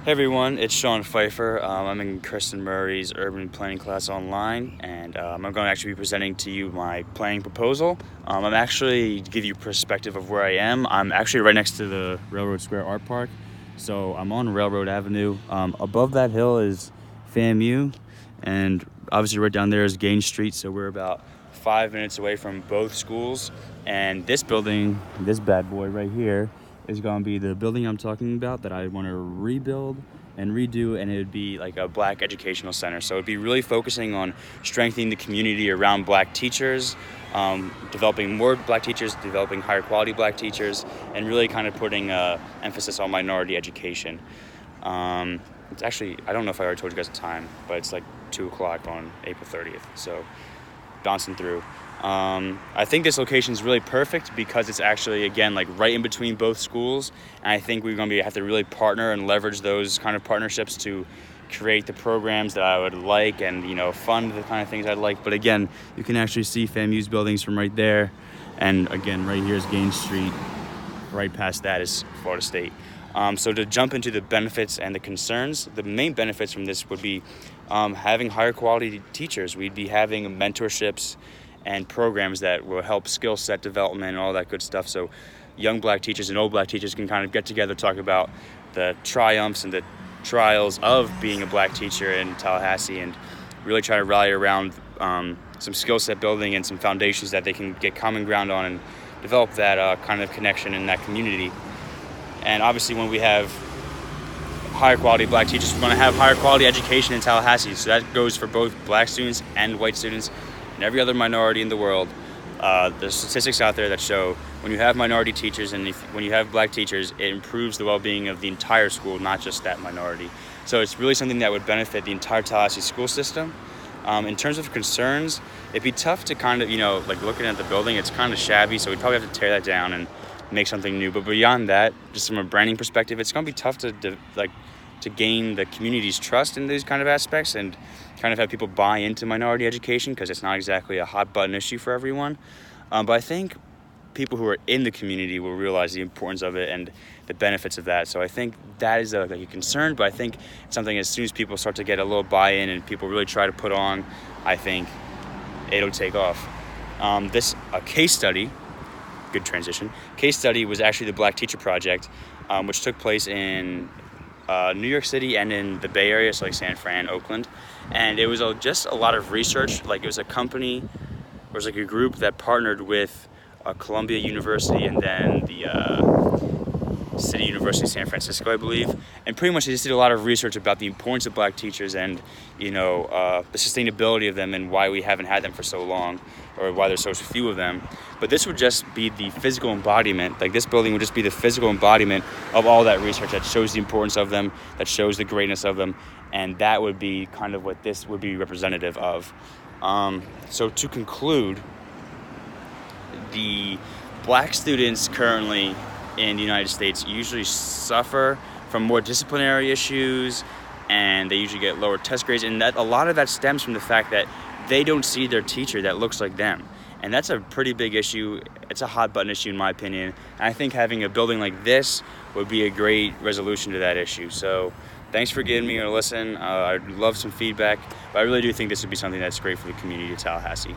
Hey everyone, it's Sean Pfeiffer. I'm in Kristen Murray's urban planning class online, and I'm going to actually be presenting to you my planning proposal. I'm actually, to give you perspective of where I am, I'm actually right next to the Railroad Square Art Park. So I'm on Railroad Avenue. Above that hill is FAMU, and obviously right down there is Gaines Street, so we're about 5 minutes away from both schools. And this building, this bad boy right here, is going to be the building I'm talking about that I want to rebuild and redo, and it would be like a Black educational center. So it'd be really focusing on strengthening the community around Black teachers, developing more Black teachers, developing higher quality Black teachers, and really kind of putting emphasis on minority education. It's actually, I don't know if I already told you guys the time, but it's like 2 o'clock on April 30th, so bouncing through. I think this location is really perfect because it's actually, again, like right in between both schools, and I think we're going to have to really partner and leverage those kind of partnerships to create the programs that I would like and, fund the kind of things I'd like. But again, you can actually see FAMU's buildings from right there, and again, right here is Gaines Street. Right past that is Florida State. So to jump into the benefits and the concerns, the main benefits from this would be having higher quality teachers. We'd be having mentorships and programs that will help skill set development and all that good stuff. So young Black teachers and old Black teachers can kind of get together, talk about the triumphs and the trials of being a Black teacher in Tallahassee, and really try to rally around some skill set building and some foundations that they can get common ground on and develop that kind of connection in that community. And obviously when we have higher quality Black teachers, we're going to have higher quality education in Tallahassee. So that goes for both Black students and white students and every other minority in the world. There's statistics out there that show when you have minority teachers and when you have Black teachers, it improves the well-being of the entire school, not just that minority. So it's really something that would benefit the entire Tallahassee school system. In terms of concerns, it'd be tough to kind of, like looking at the building, it's kind of shabby, so we'd probably have to tear that down and make something new. But beyond that, just from a branding perspective, it's going to be tough to gain the community's trust in these kind of aspects and kind of have people buy into minority education, because it's not exactly a hot button issue for everyone. But I think people who are in the community will realize the importance of it and the benefits of that. So I think that is a concern, but I think it's something as soon as people start to get a little buy-in and people really try to put on, I think it'll take off. This case study, good transition, case study was actually the Black Teacher Project, which took place in New York City and in the Bay Area, so like San Fran, Oakland. And it was just a lot of research. Like, it was a company, it was like a group that partnered with Columbia University and then the City University of San Francisco, I believe. And pretty much they just did a lot of research about the importance of Black teachers and, the sustainability of them and why we haven't had them for so long, or why there's so few of them. But this would just be the physical embodiment. Like, this building would just be the physical embodiment of all that research that shows the importance of them, that shows the greatness of them, and that would be kind of what this would be representative of. So to conclude, the Black students currently in the United States usually suffer from more disciplinary issues, and they usually get lower test grades, and that a lot of that stems from the fact that they don't see their teacher that looks like them. And that's a pretty big issue. It's a hot button issue in my opinion. And I think having a building like this would be a great resolution to that issue. So thanks for giving me a listen. I'd love some feedback, but I really do think this would be something that's great for the community of Tallahassee.